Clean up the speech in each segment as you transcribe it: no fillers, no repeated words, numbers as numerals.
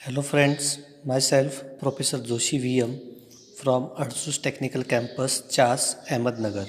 Hello friends, myself Professor Joshi VM from Arsus Technical Campus, Chas, Ahmednagar.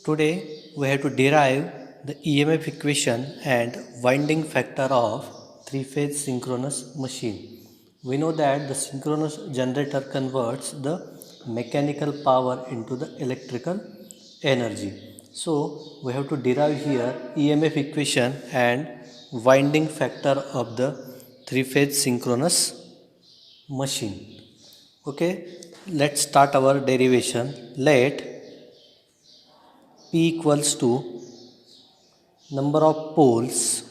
Today we have to derive the EMF equation and winding factor of three-phase synchronous machine. We know that the synchronous generator converts the mechanical power into the electrical energy. So we have to derive here EMF equation and winding factor of the three-phase synchronous machine. Okay, let's start our derivation. Let P equals to number of poles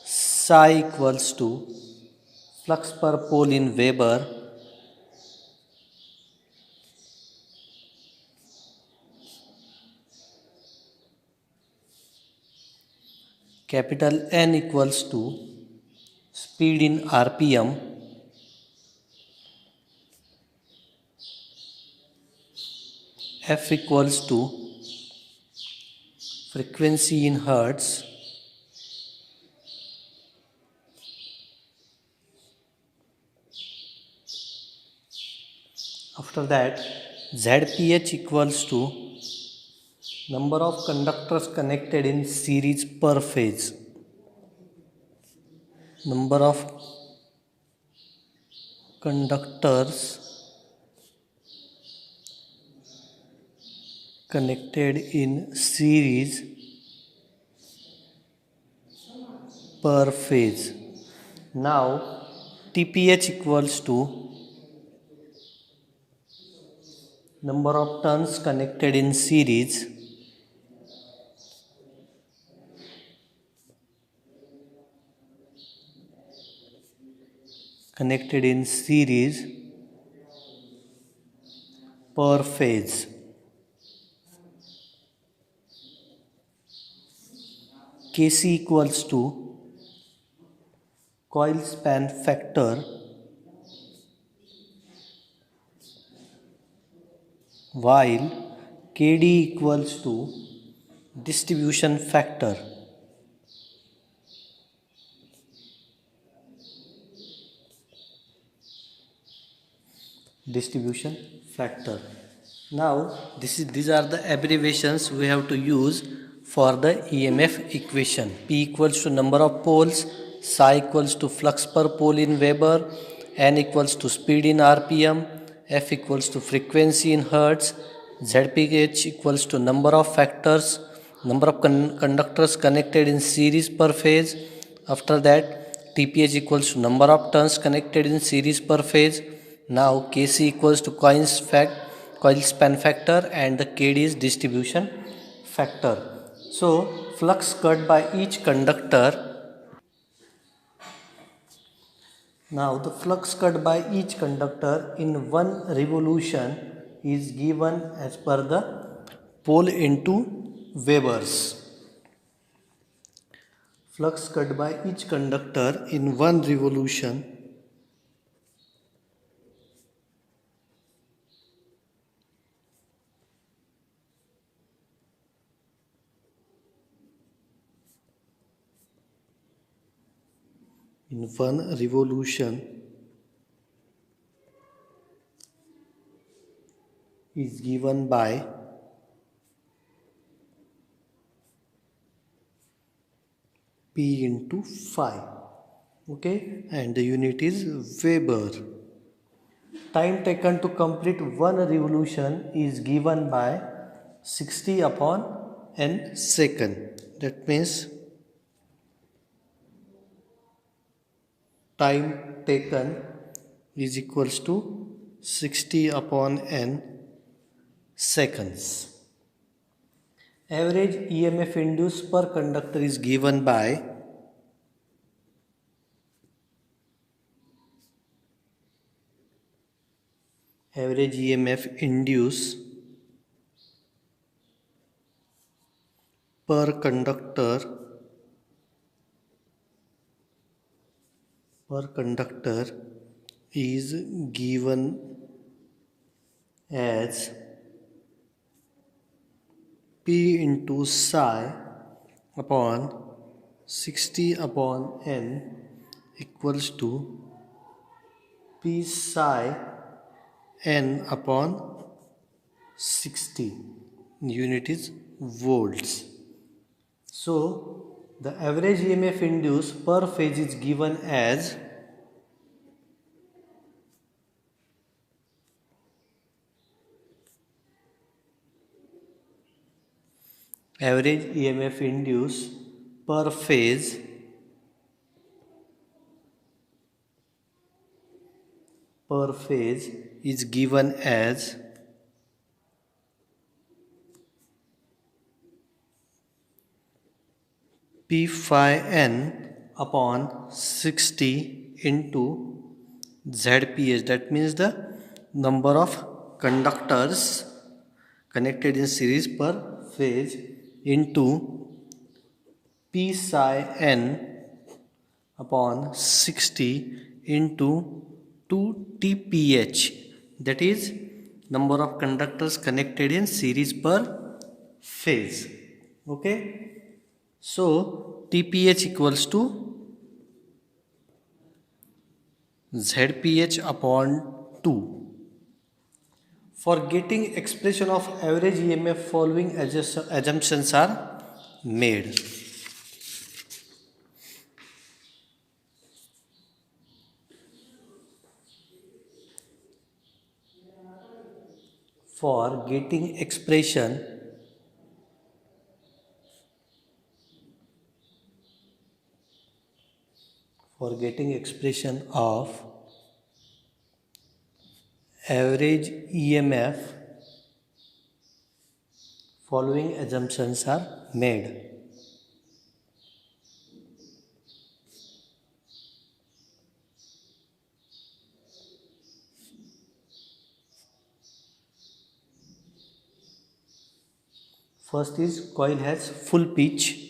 psi equals to flux per pole in Weber capital N equals to speed in RPM F equals to frequency in hertz after that ZPH equals to number of conductors connected in series per phase number of conductors connected in series per phase. Now TPH equals to number of turns connected in series per phase. Kc equals to coil span factor while Kd equals to distribution factor. Distribution factor. Now these are the abbreviations we have to use for the EMF equation. P equals to number of poles, psi equals to flux per pole in Weber, N equals to speed in RPM, F equals to frequency in hertz, ZPH equals to number of factors, number of conductors connected in series per phase. After that TPH equals to number of turns connected in series per phase. Now Kc equals to coil span factor and the Kd is distribution factor. So flux cut by each conductor. Now the flux cut by each conductor in one revolution is given as per the pole into Webers. Flux cut by each conductor in one revolution is given by P into phi. Okay, and the unit is Weber. Time taken to complete one revolution is given by 60 upon n second. That means time taken is equals to 60 upon n seconds. Average EMF induced per conductor is given by average EMF induced per conductor is given as P into psi upon 60 upon n equals to p psi n upon 60. Unit is volts. So the average EMF induced per phase is given as average EMF induced per phase is given as P phi n upon 60 into ZPH. That means the number of conductors connected in series per phase into P psi n upon 60 into 2 TPH. That is number of conductors connected in series per phase. Okay. So TPH equals to ZPH upon 2. For getting expression of average EMF, following assumptions are made. For getting expression of average EMF, following assumptions are made. First is coil has full pitch.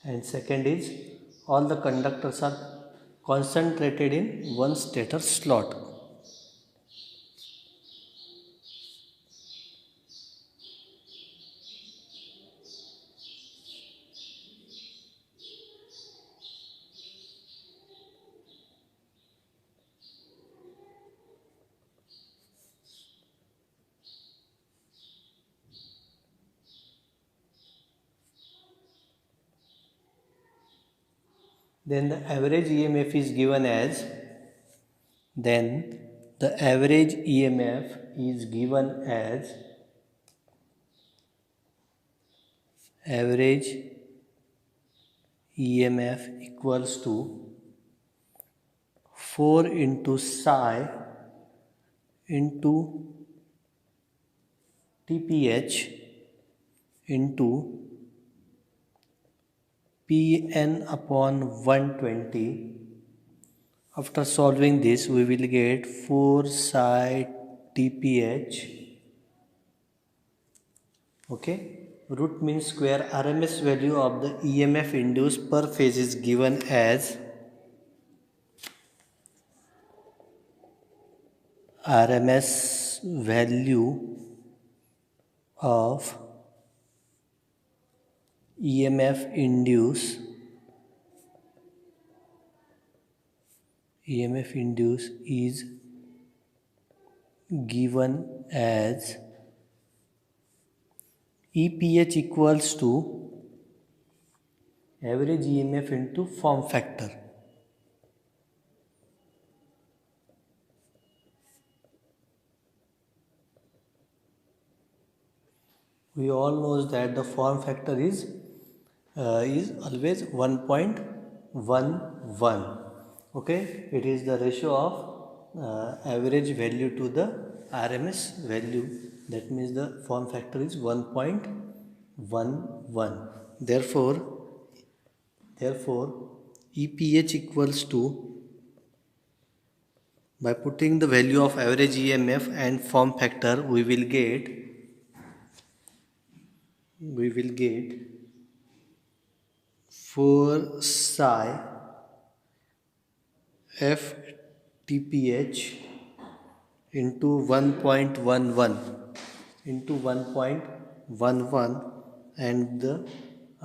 And second is all the conductors are concentrated in one stator slot. Then the average EMF is given as average EMF equals to 4 into psi into TPH into Pn upon 120. After solving this, we will get 4 psi TPH. Okay. Root mean square RMS value of the EMF induced per phase is given as RMS value of EMF induced is given as EPH equals to average EMF into form factor. We all know that the form factor is always 1.11. Okay, it is the ratio of average value to the RMS value. That means the form factor is 1.11. Therefore EPH equals to, by putting the value of average EMF and form factor, we will get 4 psi f TPH into 1.11 into 1.11, and the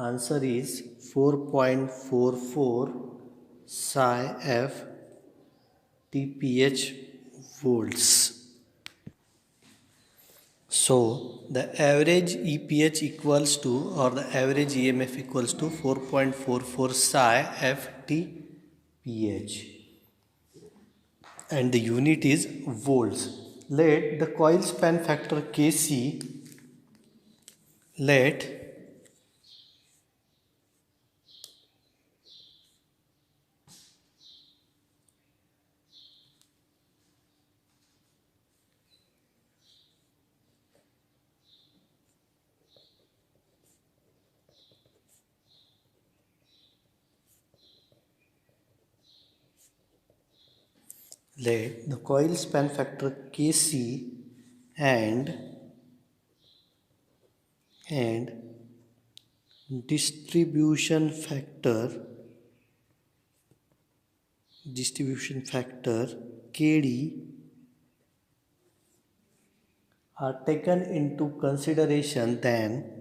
answer is 4.44 psi f TPH volts. So the average EPH equals to, or the average EMF equals to 4.44 psi f TPH, and the unit is volts. Let the coil span factor Kc, let the coil span factor Kc and distribution factor Kd are taken into consideration, then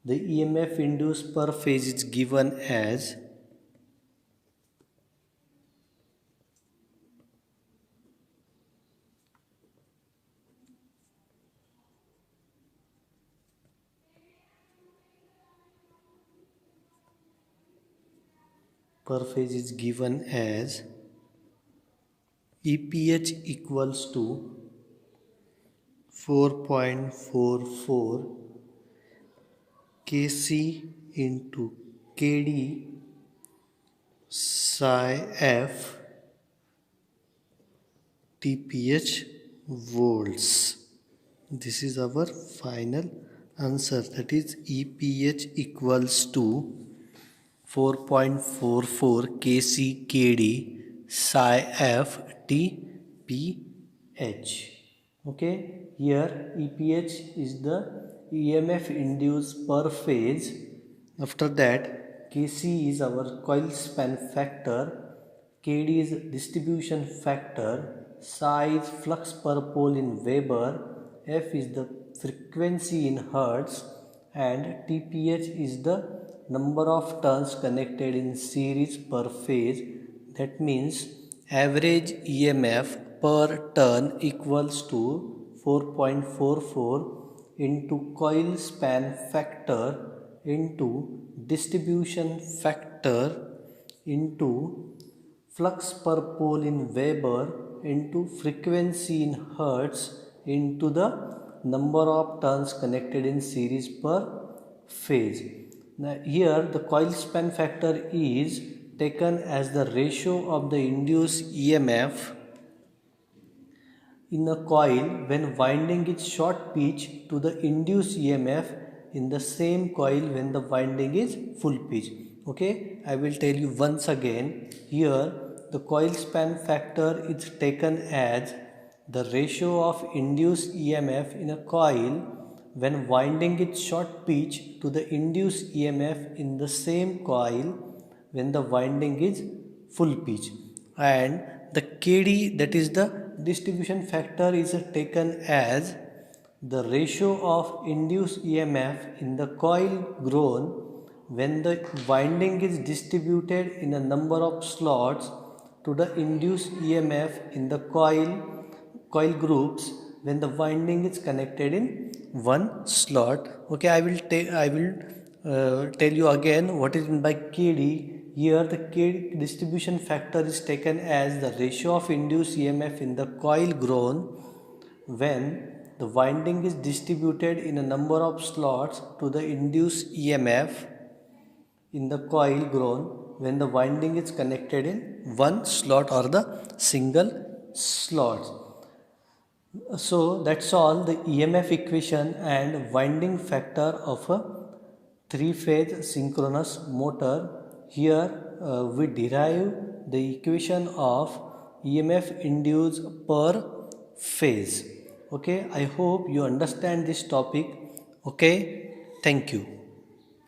the EMF induced per phase is given as EPH equals to 4.44 Kc into Kd psi f TPH volts. This is our final answer, that is EPH equals to 4.44 Kc Kd psi f TPH. Okay, here EPH is the EMF induced per phase. After that, Kc is our coil span factor, Kd is distribution factor, psi is flux per pole in Weber, f is the frequency in Hertz, and TPH is the number of turns connected in series per phase. That means average EMF per turn equals to 4.44 into coil span factor into distribution factor into flux per pole in Weber into frequency in Hertz into the number of turns connected in series per phase. Now here the coil span factor is taken as the ratio of the induced EMF in a coil when winding is short pitch to the induced EMF in the same coil when the winding is full pitch. Okay, I will tell you once again. Here the coil span factor is taken as the ratio of induced EMF in a coil when winding is short pitch to the induced EMF in the same coil when the winding is full pitch, and the Kd, that is the distribution factor, is taken as the ratio of induced EMF in the coil grown when the winding is distributed in a number of slots to the induced EMF in the coil groups when the winding is connected in one slot. Okay, I will tell you again what is meant by Kd. Here the K distribution factor is taken as the ratio of induced EMF in the coil grown when the winding is distributed in a number of slots to the induced EMF in the coil grown when the winding is connected in one slot or the single slots. So that's all the EMF equation and winding factor of a three-phase synchronous motor. Here we derive the equation of EMF induced per phase. Okay, I hope you understand this topic. Okay, thank you.